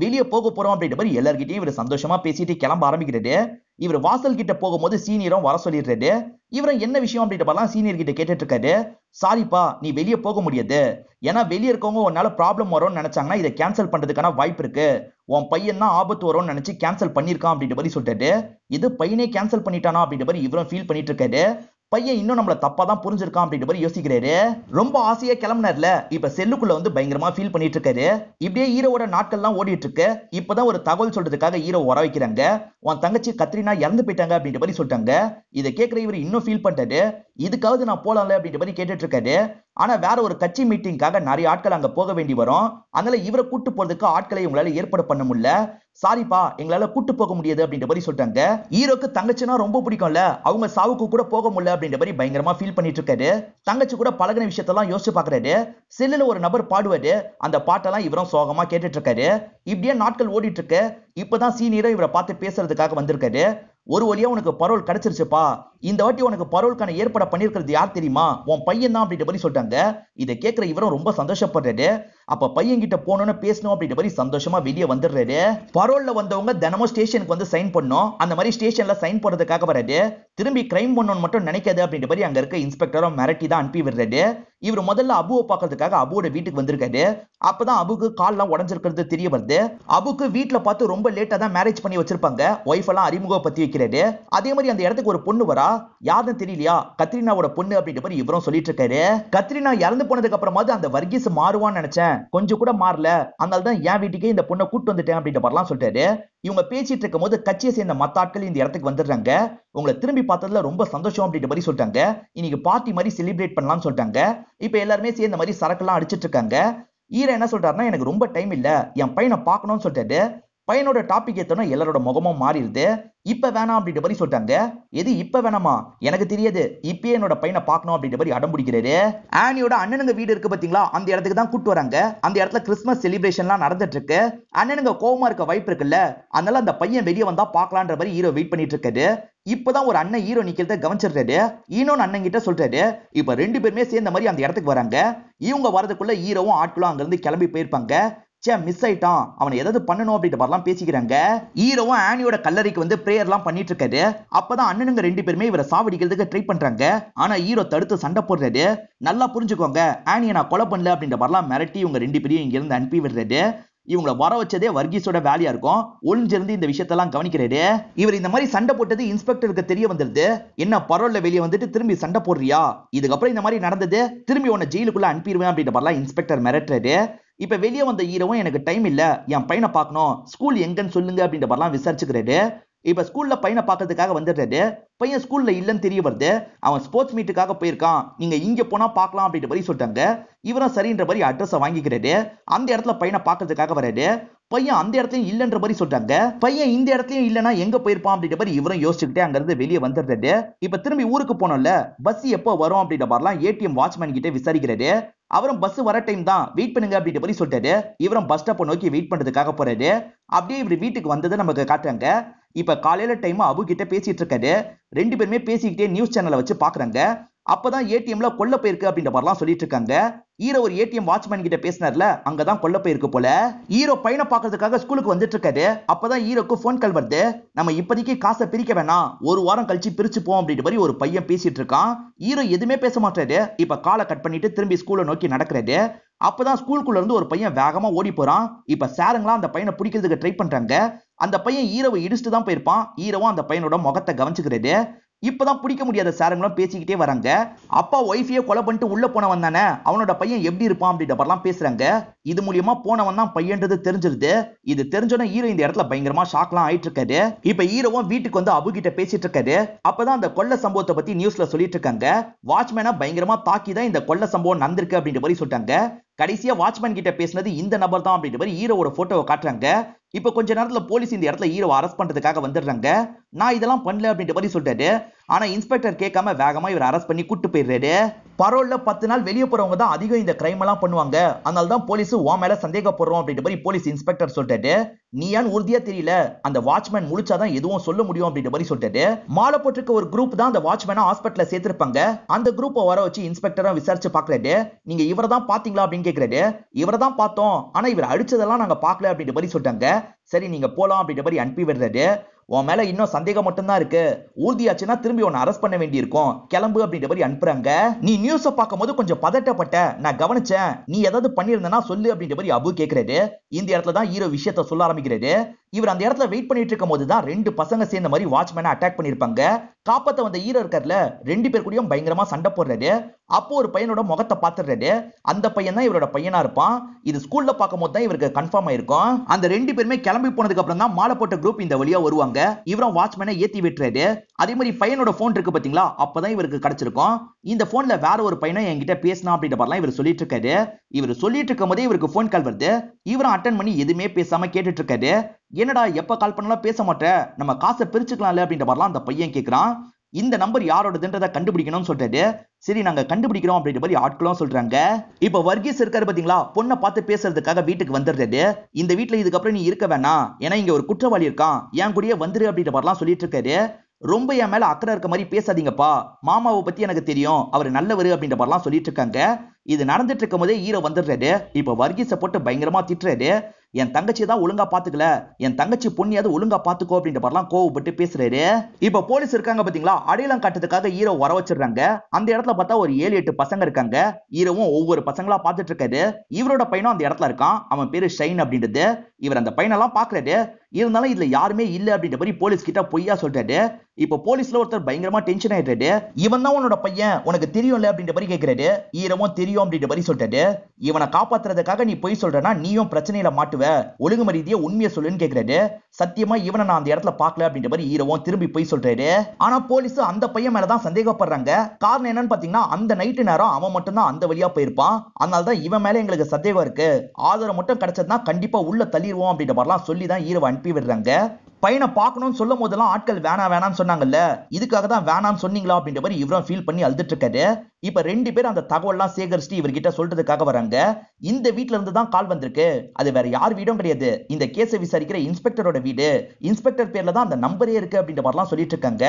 வெளியே போக போறோம் அப்படின்ற மாதிரி எல்லார்கிட்டயும் இவர் சந்தோஷமா பேசிட்டு கிளம்ப ஆரம்பிக்கிறாரு. இவர் வாசல் கிட்ட போகும்போது சீனியரும் வர சொல்லிடுறாரு. இவரும் என்ன விஷயம் அப்படின்ற மாதிரி சீனியர் கிட்ட கேட்டுட்டு இருக்காரு. சாரிப்பா, நீ வெளியே போக முடியாது. ஏன்னா வெளியே இருக்கவங்க உன்னால ப்ராப்ளம் வரும்னு நினைச்சாங்கன்னா இதை கேன்சல் பண்றதுக்கான வாய்ப்பு இருக்கு. உன் பையன் தான் ஆபத்து வரும்னு நினைச்சு கேன்சல் பண்ணிருக்கான் அப்படின்ற மாதிரி சொல்லிட்டாரு. இது பையனே கேன்சல் பண்ணிட்டானா அப்படின்ற மாதிரி இவரும் ஃபீல் பண்ணிட்டு இருக்காரு. பையன் இன்னும் நம்மள தப்பா தான் புரிஞ்சிருக்கான் அப்படின்ற மாதிரி யோசிக்கிறாரு. ரொம்ப ஆசையா கிளம்பினார்ல, இப்ப செல்லுக்குள்ள வந்து பயங்கரமா ஃபீல் பண்ணிட்டு இருக்காரு. இப்படியே ஹீரோவோட நாட்கள்லாம் ஓடிட்டு இருக்கு. இப்பதான் ஒரு தகவல் சொல்றதுக்காக ஹீரோ வர வைக்கிறாங்க. உன் தங்கச்சி கத்ரீனா இறந்து போயிட்டாங்க அப்படின்ற மாதிரி சொல்லிட்டாங்க. இதை கேட்கிற இவர் இன்னும் ஃபீல் பண்ணிட்டாரு. இதுக்காவது நான் போலாம்ல அப்படின்ற மாதிரி கேட்டுட்டு இருக்காரு. ஆனா வேற ஒரு கட்சி மீட்டிங்காக நிறைய ஆட்கள் அங்க போக வேண்டி வரும். அதனால இவரை கூட்டு போறதுக்கு ஆட்களை உங்களால ஏற்பாடு பண்ண முடியல. சாரிப்பா, எங்களால கூட்டு போக முடியாது அப்படின்ற மாதிரி சொல்லிட்டாங்க. ஹீரோக்கு தங்கச்சினா ரொம்ப பிடிக்கும்ல, அவங்க சாவுக்கு கூட போக முடியல அப்படின்ற மாதிரி பயங்கரமா ஃபீல் பண்ணிட்டு இருக்காரு. தங்கச்சி கூட பழகின விஷயத்தெல்லாம் யோசிச்சு பாக்குறாரு. செல்லுல ஒரு நபர் பாடுவாரு. அந்த பாட்டெல்லாம் இவரும் சோகமா கேட்டுட்டு இருக்காரு. இப்படியே நாட்கள் ஓடிட்டு இருக்கு. இப்பதான் சீனியரும் இவரை பார்த்து பேசுறதுக்காக வந்திருக்காரு. ஒரு வழியா உனக்கு பரோல் கிடைச்சிருச்சுப்பா. இந்த வாட்டி உனக்கு பரோல்கான ஏற்பாடு பண்ணிருக்கிறது யார் தெரியுமா? உன் பையன் தான் அப்படின்ற மாதிரி சொல்லிட்டாங்க. இதை கேட்கிற இவரும் ரொம்ப சந்தோஷப்படுறாரு. அப்ப பையன் கிட்ட போனோன்னு பேசணும் அப்படின்ற மாதிரி சந்தோஷமா வெளியே வந்துடுறாரு. பரோல்ல வந்தவங்க தினமும் ஸ்டேஷனுக்கு வந்து சைன் பண்ணும். அந்த மாதிரி ஸ்டேஷன்ல சைன் போடுறதுக்காக வராது. திரும்பி கிரைம் பண்ணணும்னு மட்டும் நினைக்காது அப்படின்ற மாதிரி அங்க இருக்க இன்ஸ்பெக்டரும் மிரட்டி தான் அனுப்பி விடுறாரு. இவர் முதல்ல அபுவை பார்க்கறதுக்காக அபுவோட வீட்டுக்கு வந்திருக்காரு. அப்பதான் அபுக்கு கால்லாம் உடஞ்சிருக்கிறது தெரிய வருது. அபுக்கு வீட்டுல பார்த்து ரொம்ப லேட்டா தான் மேரேஜ் பண்ணி வச்சிருப்பாங்க. ஒய்ஃப் எல்லாம் அறிமுகப்படுத்தி வைக்கிறாரு. அதே மாதிரி அந்த இடத்துக்கு ஒரு பொண்ணு வரா. யாருன்னு தெரியலையா, கத்ரீனாவோட பொண்ணு அப்படின்ற மாதிரி இவரும் சொல்லிட்டு இருக்காரு. கத்ரீனா இறந்து போனதுக்கு அப்புறமாவது அந்த வர்கீஸ் மாறுவான்னு நினைச்சேன், கொஞ்சம் கூட மாறல. அதனால தான் என் வீட்டுக்கே இந்த பொண்ணை கூட்டு வந்துட்டேன் அப்படின்ற மாதிரிலாம் சொல்லிட்டாரு. இவங்க பேசிட்டு இருக்கும் போது கட்சியை சேர்ந்த மத்த ஆட்கள் இந்த இடத்துக்கு வந்துடுறாங்க. உங்களை திரும்பி பார்த்ததுல ரொம்ப சந்தோஷம் அப்படின்ற மாதிரி சொல்லிட்டாங்க. இன்னைக்கு பார்ட்டி மாதிரி செலிப்ரேட் பண்ணலாம்னு சொல்லிட்டாங்க. இப்ப எல்லாருமே சேர்ந்த மாதிரி சரக்கெல்லாம் அடிச்சிட்டு இருக்காங்க. ஈர என்ன சொல்றாருன்னா, எனக்கு ரொம்ப டைம் இல்ல, என் பையனை பார்க்கணும்னு சொல்லிட்டாரு. பையனோட டாபிக் ஏத்தணும் எல்லாரோட முகமும் மாறிடுது. இப்ப வேணாம் அப்படின்ற மாதிரி சொல்லிட்டாங்க. எது இப்ப வேணாமா? எனக்கு தெரியாது, இப்பயே என்னோட பையனை பார்க்கணும் அப்படின்ற மாதிரி அடம் பிடிக்கிறாரு. ஆனியோட அண்ணனுங்க வீடு இருக்கு பாத்தீங்களா, அந்த இடத்துக்கு தான் கூட்டு வராங்க. அந்த இடத்துல கிறிஸ்துமஸ் செலிப்ரேஷன்லாம் நடந்துட்டு இருக்கு. அண்ணனுங்க கோவமா இருக்க வாய்ப்பு இருக்குல்ல, அதனால அந்த பையன் வெளியே வந்தா பார்க்கலான்ற மாதிரி ஹீரோ வெயிட் பண்ணிட்டு இருக்காரு. இப்பதான் ஒரு அண்ணன் ஹீரோ நிக்கிறத கவனிச்சிடுறாரு. இன்னொன்னு அண்ணன் கிட்ட சொல்றாரு. இப்ப ரெண்டு பேருமே சேர்ந்த மாதிரி அந்த இடத்துக்கு வராங்க. இவங்க வரதுக்குள்ள ஹீரோவும் ஆட்களும் அங்க இருந்து கிளம்பி போயிருப்பாங்க. மிஸ் ஆயிட்டான், அவனை ஏதாவது பண்ணணும் அப்படின்ற மாதிரிலாம் பேசிக்கிறாங்க. ஹீரோவும் ஆனியோட கல்லறைக்கு வந்து பிரேயர்லாம் பண்ணிட்டு இருக்காரு. அப்பதான் அண்ணனுங்க ரெண்டு பேருமே இவரை சாவடிக்கிறதுக்கு ட்ரை பண்றாங்க. ஆனா ஹீரோ தடுத்து சண்டை போடுறாரு. நல்லா புரிஞ்சுக்கோங்க, ஆனியை நான் கொலை பண்ணல அப்படின்ற மாதிரிலாம் மிரட்டி இவங்க ரெண்டு பேரையும் இங்க இருந்து அனுப்பி விடுறாரு. இவங்களை வர வச்சதே வர்கீஸோட வேலையா இருக்கும். ஒளிஞ்சிருந்து இந்த விஷயத்தெல்லாம் கவனிக்கிறாரு. இவர் இந்த மாதிரி சண்டை போட்டது இன்ஸ்பெக்டருக்கு தெரிய வந்துருது. என்ன பரோல்ல வெளியே வந்துட்டு திரும்பி சண்டை போடுறியா, இதுக்கப்புறம் இந்த மாதிரி நடந்தது, திரும்பி உன்னை ஜெயிலுக்குள்ள அனுப்பிடுவேன் அப்படின்ற மாதிரிலாம் இன்ஸ்பெக்டர் மிரட்டுறாரு. இப்ப வெளியே வந்த ஹீரோவும் எனக்கு டைம் இல்ல, என் பையனை பார்க்கணும், ஸ்கூல் எங்கன்னு சொல்லுங்க அப்படின்ற மாதிரிலாம் விசாரிச்சுக்கிறாரு. இப்ப ஸ்கூல்ல பையனை பார்க்கறதுக்காக வந்துடுறாரு. பையன் ஸ்கூல்ல இல்லன்னு தெரிய வருது. அவன் ஸ்போர்ட்ஸ் மீட்டுக்காக போயிருக்கான், நீங்க இங்க போனா பார்க்கலாம் அப்படின்ற மாதிரி சொல்லிட்டாங்க. இவரும் சரின்ற மாதிரி அட்ரஸ் வாங்கிக்கிறாரு. அந்த இடத்துல பையனை பார்க்கறதுக்காக வராரு. பையன் அந்த இடத்துலயும் இல்லன்ற மாதிரி சொல்றாங்க. பையன் இந்த இடத்துலயும் இல்லனா எங்க போயிருப்பான் அப்படின்ற மாதிரி இவரும் யோசிச்சுக்கிட்டே அங்க இருந்து வெளியே வந்துடுறாரு. இப்ப திரும்பி ஊருக்கு போனோம்ல, பஸ் எப்போ வரும் அப்படின்ற மாதிரிலாம் ஏடிஎம் வாட்ச்மேன் கிட்ட விசாரிக்கிறாரு. அவரும் பஸ் வர டைம் தான், வெயிட் பண்ணுங்க அப்படின்ற மாதிரி சொல்லிட்டாரு. இவரும் பஸ் ஸ்டாப் நோக்கி வெயிட் பண்றதுக்காக போறாரு. அப்படியே இவர் வீட்டுக்கு வந்ததை நமக்கு காட்டுறாங்க. இப்ப காலையில டைம் அபு கிட்ட பேசிட்டு இருக்காரு. ரெண்டு பேருமே பேசிக்கிட்டே நியூஸ் சேனலை வச்சு பாக்குறாங்க. அப்பதான் ஏடிஎம்ல கொல்ல போயிருக்கு அப்படின்ற மாதிரிலாம் சொல்லிட்டு இருக்காங்க. ஹீரோ ஒரு ஏடிஎம் வாட்ச்மேன் கிட்ட பேசினார்ல, அங்கதான் கொல்ல போயிருக்கு போல. ஹீரோ பையனை பாக்குறதுக்காக ஸ்கூலுக்கு வந்துட்டு இருக்காரு. அப்பதான் ஹீரோக்கு போன் கால் வருது. நம்ம இப்போதைக்கு காசை பிரிக்க வேணாம், ஒரு வாரம் கழிச்சு பிரிச்சுப்போம் அப்படின்ற மாதிரி ஒரு பையன் பேசிட்டு இருக்கான். ஹீரோ எதுவுமே பேச மாட்டாரு. இப்ப காலை கட் பண்ணிட்டு திரும்பி ஸ்கூலை நோக்கி நடக்கிறாரு. அப்பதான் ஸ்கூலுக்குள்ள இருந்து ஒரு பையன் வேகமா ஓடி போறான். இப்ப சாருங்களா அந்த பையனை பிடிக்கிறதுக்கு ட்ரை பண்றாங்க. அந்த பையன் ஹீரோவை இடிச்சுட்டு தான் போயிருப்பான். ஹீரோவும் அந்த பையனோட முகத்தை கவனிச்சுக்கிறாரு. இப்பதான் பிடிக்க முடியாத சாருங்களும் பேசிக்கிட்டே வராங்க. அப்பா ஒய்ஃபையே கொலை பண்ணிட்டு உள்ள போனவன் தானே, அவனோட பையன் எப்படி இருப்பான் அப்படின்ற மாதிரிலாம் பேசுறாங்க. இது மூலியமா போனவன் தான் பையன்றது தெரிஞ்சிருது. இது தெரிஞ்சோட ஹீரோ இந்த இடத்துல பயங்கரமா ஷாக்லாம் ஆயிட்டு இருக்காரு. இப்ப ஹீரோவும் வீட்டுக்கு வந்து அபு கிட்ட பேசிட்டு இருக்காரு. அப்பதான் அந்த கொள்ள சம்பவத்தை பத்தி நியூஸ்ல சொல்லிட்டு இருக்காங்க. வாட்ச்மேனா பயங்கரமா தாக்கிதான் இந்த கொள்ள சம்பவம் நடந்திருக்கு அப்படின்ற மாதிரி சொல்லிட்டாங்க. கடைசியா வாட்ச்மேன் கிட்ட பேசினது இந்த நபர் தான் அப்படின்ற மாதிரி ஹீரோவோட போட்டோவை காட்டுறாங்க. இப்ப கொஞ்ச நேரத்துல போலீஸ் இந்த இடத்துல ஹீரோவை அரெஸ்ட் பண்றதுக்காக வந்துடுறாங்க. நான் இதெல்லாம் பண்ணல அப்படின்ற மாதிரி சொல்லிட்டாரு. ஆனா இன்ஸ்பெக்டர் கேட்காம வேகமா இவர் அரெஸ்ட் பண்ணி கூட்டு போயிடுறாரு. பரோல்ல 10 நாள் வெளியே போறவங்க தான் அதிகம் இந்த கிரைம் எல்லாம் பண்ணுவாங்க, அதனால தான் போலீஸ் உன் மேல சந்தேகப்படுறோம் அப்படின்ற மாதிரி போலீஸ் இன்ஸ்பெக்டர் சொல்லிட்டாரு. நீ ஏன் உறுதியா தெரியல, அந்த வாட்ச்மேன் முழிச்சாதான் எதுவும் சொல்ல முடியும் அப்படின்ற மாதிரி சொல்லிட்டாரு. மாலை போட்டிருக்க ஒரு குரூப் தான் அந்த வாட்ச்மேனை ஹாஸ்பிட்டல்ல சேர்த்திருப்பாங்க. அந்த குரூப்பை வர வச்சு இன்ஸ்பெக்டரும் விசாரிச்சு பாக்குறாரு. நீங்க இவரை தான் பாத்தீங்களா அப்படின்னு கேக்குறாரு. இவரை தான் பார்த்தோம், ஆனா இவர் அடிச்சதெல்லாம் நாங்க பாக்கல அப்படின்ற மாதிரி சொல்லிட்டாங்க. சரி நீங்க போலாம் அப்படின்ற மாதிரி அனுப்பி விடுறாரு. உன் மேல இன்னும் சந்தேகம் மட்டும் தான் இருக்கு, ஊர்தியாச்சுன்னா திரும்பி உன்னை அரெஸ்ட் பண்ண வேண்டி இருக்கும், கிளம்பு அப்படின்ற மாதிரி அனுப்புறாங்க. நீ நியூஸ பார்க்கும்போது கொஞ்சம் பதட்டப்பட்ட, நான் கவனிச்சேன், நீ ஏதாவது பண்ணிருந்தனா சொல்லு அப்படின்ற மாதிரி அபு கேக்குறாரு. இந்த இடத்துல தான் ஹீரோ விஷயத்த சொல்ல ஆரம்பிக்கிறாரு. இவர் அந்த இடத்துல வெயிட் பண்ணிட்டு இருக்கும் போது தான் 2 பசங்க சேர்ந்த மாதிரி வாட்ச்மேனை அட்டாக் பண்ணிருப்பாங்க. காப்பாத்த வந்த ஹீரோ இருக்கார்ல, 2 பேர் கூடயும் பயங்கரமா சண்டை போடுறாரு. அப்போ ஒரு பையனோட முகத்தை பாத்துறாரு. அந்த பையன் தான் இவரோட பையனா இருப்பான். இது ஸ்கூல்ல பார்க்கும்போது தான் இவருக்கு கன்ஃபார்ம் ஆயிருக்கும். அந்த 2 பேருமே கிளம்பி போனதுக்கு அப்புறம் தான் மாலை போட்ட குரூப் இந்த வழியா வருவாங்க. இவரும் வாட்ச்மேனை ஏத்தி விட்டுறாரு. அதே மாதிரி பையனோட போன் இருக்கு பாத்தீங்களா, அப்பதான் இவருக்கு கிடைச்சிருக்கும். இந்த போன்ல வேற ஒரு பையனை என்கிட்ட பேசினா அப்படின்ற மாதிரிலாம் இவர் சொல்லிட்டு இருக்காரு. இவர் சொல்லிட்டு இருக்கும் போதே இவருக்கு போன் கால் வருது. இவரும் அட்டன் பண்ணி எதுவுமே பேசாம கேட்டுட்டு இருக்காரு. என்னடா எப்ப கால் பண்ணலாம் பேச மாட்டேன், நம்ம காசை பிரிச்சுக்கலாம்ல அப்படின்ற மாதிரிலாம் அந்த பையன் கேட்கிறான். இந்த நம்பர் யாரோடதுன்றதை கண்டுபிடிக்கணும்னு சொல்றாரு. சரி நாங்க கண்டுபிடிக்கிறோம் அப்படின்ற மாதிரி ஆட்களும் சொல்றாங்க. இப்ப வர்கீஸ் இருக்காரு பாத்தீங்களா, பொண்ணை பார்த்து பேசுறதுக்காக வீட்டுக்கு வந்துடுறாரு. இந்த வீட்டுல இதுக்கப்புறம் நீ இருக்க வேணாம், ஏன்னா இங்க ஒரு குற்றவாளி இருக்கான், என் கூடயே வந்துரு அப்படின்ற மாதிரிலாம் சொல்லிட்டு இருக்காரு. ரொம்ப என் மேல அக்கறை இருக்க மாதிரி பேசாதீங்கப்பா, மாமாவை பத்தி எனக்கு தெரியும், அவர் நல்லவரு அப்படின்ற மாதிரிலாம் சொல்லிட்டு இருக்காங்க. இது நடந்துட்டு இருக்கும் போதே ஹீரோ வந்துடுறாரு. இப்ப வர்கீஸை போட்டு பயங்கரமா திட்டுறாரு. என் தங்கச்சி தான் ஒழுங்கா பாத்துக்கல, என் தங்கச்சி பொண்ணியாவது ஒழுங்கா பாத்துக்கோ அப்படின்ற மாதிரிலாம் கோவப்பட்டு பேசுறாரு. இப்ப போலீஸ் இருக்காங்க பாத்தீங்களா, அடையாளம் காட்டுறதுக்காக ஹீரோ வர வச்சிடுறாங்க. அந்த இடத்துல பார்த்தா ஒரு 7-8 பசங்க இருக்காங்க. ஹீரோவும் ஒவ்வொரு பசங்களா பாத்துட்டு இருக்காரு. இவரோட பையனும் அந்த இடத்துல இருக்கான். அவன் பேரு ஷைன் அப்படின்றது. இவர் அந்த பையனெல்லாம் பாக்குறாரு. இருந்தாலும் இதுல யாருமே இல்ல அப்படின்ற மாதிரி போலீஸ் கிட்ட பொய்யா சொல்றாரு. இப்ப போலீஸ்ல ஒருத்தர் பயங்கரமா டென்ஷன் ஆயிட்டாரு. இவன் தான் உன்னோட பையன், உனக்கு தெரியும்ல அப்படின்ற மாதிரி கேக்குறாரு. ஹீரோவும் தெரியும் அப்படின்ற மாதிரி சொல்றாரு. இவனை காப்பாத்துறதுக்காக நீ பொய் சொல்றனா நீயும் பிரச்சனையில மாட்டுவ, ஒழுங்கு மரியாதையா உண்மையை சொல்லுன்னு கேக்குறாரு. சத்தியமா இவனை நான் அந்த இடத்துல பார்க்கல அப்படின்ற மாதிரி ஹீரோவும் திரும்பி போய் சொல்றாரு. ஆனா போலீஸ் அந்த பையன் மேலதான் சந்தேகப்படுறாங்க. காரணம் என்னன்னு பாத்தீங்கன்னா, அந்த நைட்டு நேரம் அவன் மட்டும் தான் அந்த வழியா போயிருப்பான். அதனாலதான் இவன் மேல எங்களுக்கு சந்தேகம் இருக்கு, ஆதாரம் மட்டும் கிடைச்சதுன்னா கண்டிப்பா உள்ள தள்ளிடுவோம் அப்படின்ற மாதிரிலாம் சொல்லி தான் ஹீரோவை அனுப்பி விடுறாங்க. பையனை பார்க்கணும்னு சொல்லும் போதெல்லாம் ஆட்கள் வேணாம்னு சொன்னாங்கல்ல, இதுக்காக தான் வேணாம்னு சொன்னீங்களா அப்படின்ற மாதிரி இவரும் ஃபீல் பண்ணி அழுதுட்டு இருக்காரு. இப்ப 2 பேரும் அந்த தகவல்லாம் சேகரிச்சுட்டு இவர்கிட்ட சொல்றதுக்காக வராங்க. இந்த வீட்ல இருந்து தான் கால் வந்திருக்கு, அது வேற யார் வீடும் கிடையாது, இந்த கேஸை விசாரிக்கிற இன்ஸ்பெக்டரோட வீடு, இன்ஸ்பெக்டர் பேர்ல தான் அந்த நம்பரே இருக்கு அப்படின்ற மாதிரிலாம் சொல்லிட்டு இருக்காங்க.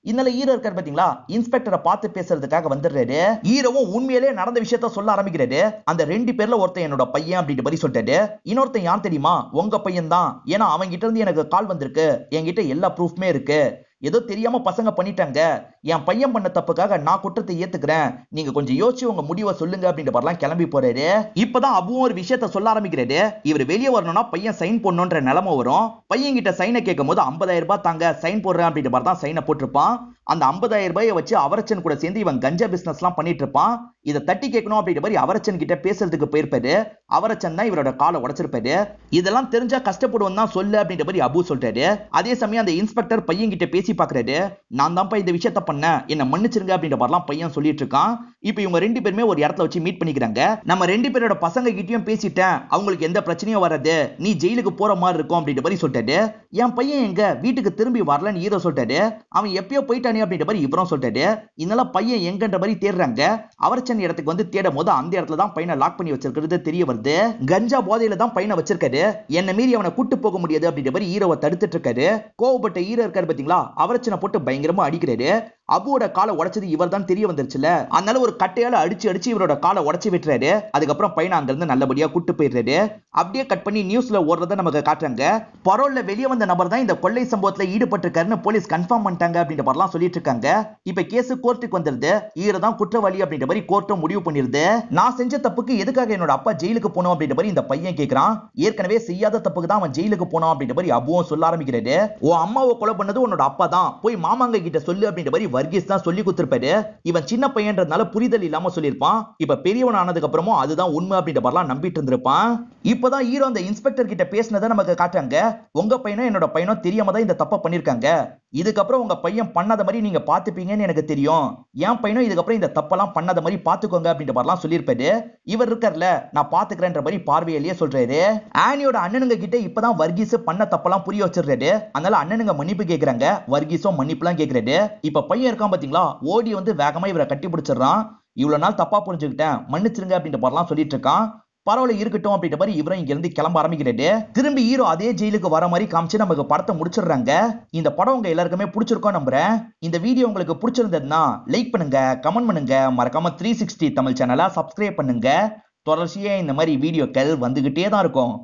இதனால ஹீரோ இருக்காரு பாத்தீங்களா, இன்ஸ்பெக்டரை பார்த்து பேசுறதுக்காக வந்துடுறாரு. ஹீரோவும் உண்மையிலே நடந்த விஷயத்த சொல்ல ஆரம்பிக்கிறாரு. அந்த 2 பேர்ல ஒருத்தன் என்னோட பையன் அப்படின்ற மாதிரி சொல்லிட்டாரு. இன்னொருத்தன் யார் தெரியுமா, உங்க பையன் தான், ஏன்னா அவங்க கிட்ட இருந்து எனக்கு கால் வந்திருக்கு, என்கிட்ட எல்லா ப்ரூஃப்மே இருக்கு, ஏதோ தெரியாம பசங்க பண்ணிட்டாங்க, என் பையன் பண்ண தப்புக்காக நான் குற்றத்தை ஏத்துக்கிறேன், நீங்க கொஞ்சம் யோசிச்சு உங்க முடிவை சொல்லுங்க அப்படின்ற மாதிரிலாம் கிளம்பி போறாரு. இப்பதான் அபுவும் ஒரு விஷயத்த சொல்ல ஆரம்பிக்கிறாரு. இவர் வெளியே வரணும்னா பையன் சைன் போடணும்ன்ற நிலைமை வரும். பையன் கிட்ட சைனை கேட்கும் போது 50,000 ரூபாய் தாங்க சைன் போடுறேன் அப்படின்ற மாதிரி தான் சைனை போட்டிருப்பான். அந்த 50,000 ரூபாயை வச்சு அவரச்சன் கூட சேர்ந்து இவன் கஞ்சா பிசினஸ் எல்லாம் பண்ணிட்டு இருப்பான். இதை தட்டி கேட்கணும் அப்படின்ற மாதிரி அவரச்சன் கிட்ட பேசுறதுக்கு போயிருப்பாரு. அவரச்சன் தான் இவரோட காலை உடைச்சிருப்பாரு. இதெல்லாம் தெரிஞ்சா கஷ்டப்படுவோம் தான் சொல்லு அப்படின்ற மாதிரி அபு சொல்றாரு. அதே சமயம் அந்த இன்ஸ்பெக்டர் பையன் கிட்ட பேசி பாக்குறாரு. நான் தான்ப்பா இந்த விஷயத்த பண்ண, என்ன மன்னிச்சிருங்க அப்படின்ற மாதிரிலாம் பையன் சொல்லிட்டு இருக்கான். இப்ப இவங்க 2 பேருமே ஒரு இடத்துல வச்சு மீட் பண்ணிக்கிறாங்க. நம்ம 2 பேரோட பசங்க கிட்டயும் பேசிட்டேன், அவங்களுக்கு எந்த பிரச்சனையும் வராது, நீ ஜெயிலுக்கு போற மாதிரி இருக்கும் அப்படின்ற மாதிரி சொல்லிட்டாரு. என் பையன் எங்க வீட்டுக்கு திரும்பி வரலன்னு ஹீரோ சொல்லிட்டாரு. அவன் எப்பயோ போயிட்டானே அப்படின்ற மாதிரி இவரும் சொல்லிட்டாரு. இதனால பையன் எங்கன்ற மாதிரி தேடுறாங்க. அவரச்சன் இடத்துக்கு வந்து தேடும் போது அந்த இடத்துல தான் பையனை லாக் பண்ணி வச்சிருக்கிறது தெரிய வருது. கஞ்சா போதையில தான் பையனை வச்சிருக்காரு. என்ன மீறி அவனை கூட்டு போக முடியாது அப்படின்ற மாதிரி ஹீரோவை தடுத்துட்டு இருக்காரு. கோவப்பட்ட ஹீரோ இருக்காரு பாத்தீங்களா, அவரச்சனை போட்டு பயங்கரமா அடிக்கிறாரு. அபுவோட காலை உடைச்சது இவர் தான் தெரிய வந்துருச்சுல, அதனால ஒரு கட்டையால அடிச்சு இவரோட காலை உடைச்சு விட்டுறாரு. அதுக்கப்புறம் பையனை அங்க இருந்து நல்லபடியா கூட்டு போயிடுறாரு. அப்படியே கட் பண்ணி நியூஸ்ல ஓடுறத நமக்கு காட்டுறாங்க. பரோல்ல வெளியே வந்த நபர் தான் இந்த கொள்ளை சம்பவத்துல ஈடுபட்டிருக்காருன்னு போலீஸ் கன்ஃபார்ம் பண்ணிட்டாங்க அப்படின்ற மாதிரிலாம் சொல்லிட்டு இருக்காங்க. இப்ப கேஸ் கோர்ட்டுக்கு வந்துருது. ஹீரோ தான் குற்றவாளி அப்படின்ற மாதிரி கோர்ட்டும் முடிவு பண்ணிருது. நான் செஞ்ச தப்புக்கு எதுக்காக என்னோட அப்பா ஜெயிலுக்கு போனோம் அப்படின்ற மாதிரி இந்த பையன் கேட்கிறான். ஏற்கனவே செய்யாத தப்புக்கு தான் அவன் ஜெயிலுக்கு போனோம் அப்படின்ற மாதிரி அபுவும் சொல்ல ஆரம்பிக்கிறாரு. உன் அம்மாவை கொலை பண்ணது உன்னோட அப்பா தான், போய் மாமாங்க கிட்ட சொல்லு அப்படின்ற மாதிரி வர்கீஸ் தான் சொல்லி கொடுத்திருப்பாரு. இவன் சின்ன பையன்றதுனால புரிதல் இல்லாம சொல்லியிருப்பான். இப்ப பெரியவன் ஆனதுக்கு அப்புறமும் அதுதான் உண்மை அப்படின்ற மாதிரிலாம் நம்பிட்டு இருந்திருப்பான். இப்பதான் ஹீரோ அந்த இன்ஸ்பெக்டர் கிட்ட பேசினதை நமக்கு காட்டுறாங்க. உங்க பையனும் என்னோட பையனும் தெரியாம தான் இந்த தப்பை பண்ணிருக்காங்க. இதுக்கப்புறம் உங்க பையன் பண்ணாத மாதிரி நீங்க பாத்துப்பீங்கன்னு எனக்கு தெரியும். என் பையனும் இதுக்கப்புறம் இந்த தப்பெல்லாம் பண்ணாத மாதிரி பாத்துக்கோங்க அப்படின்ற மாதிரிலாம் சொல்லியிருப்பாரு. இவர் இருக்கார்ல, நான் பாத்துக்கிறேன்ற மாதிரி பார்வையிலேயே சொல்றாரு. ஆனியோட அண்ணனுங்க கிட்ட இப்பதான் வர்கீஸ் பண்ண தப்பெல்லாம் புரிய வச்சிடுறாரு. அதனால அண்ணனுங்க மன்னிப்பு கேக்குறாங்க. வர்கீஸும் மன்னிப்புலாம் கேக்குறாரு. இப்ப பையன் இருக்கான் பாத்தீங்களா, ஓடி வந்து வேகமா இவரை கட்டி பிடிச்சிடறான். இவ்வளவு நாள் தப்பா புரிஞ்சுக்கிட்டேன், மன்னிச்சிருங்க அப்படின்ற மாதிரிலாம் சொல்லிட்டு இருக்கான். பரவாயில்ல இருக்கட்டும் அப்படின்ற மாதிரி இவரும் இங்க இருந்து கிளம்ப ஆரம்பிக்கிறாரு. திரும்பி ஹீரோ அதே ஜெயிலுக்கு வர மாதிரி காமிச்சு நமக்கு படத்தை முடிச்சிடுறாங்க. இந்த படம் உங்க எல்லாருக்குமே பிடிச்சிருக்கோம் நம்புறேன். இந்த வீடியோ உங்களுக்கு பிடிச்சிருந்ததுன்னா லைக் பண்ணுங்க, கமெண்ட் பண்ணுங்க, மறக்காம 360 தமிழ் சேனலை சப்ஸ்கிரைப் பண்ணுங்க. தொடர்ச்சியா இந்த மாதிரி வீடியோக்கள் வந்துகிட்டே தான் இருக்கும்.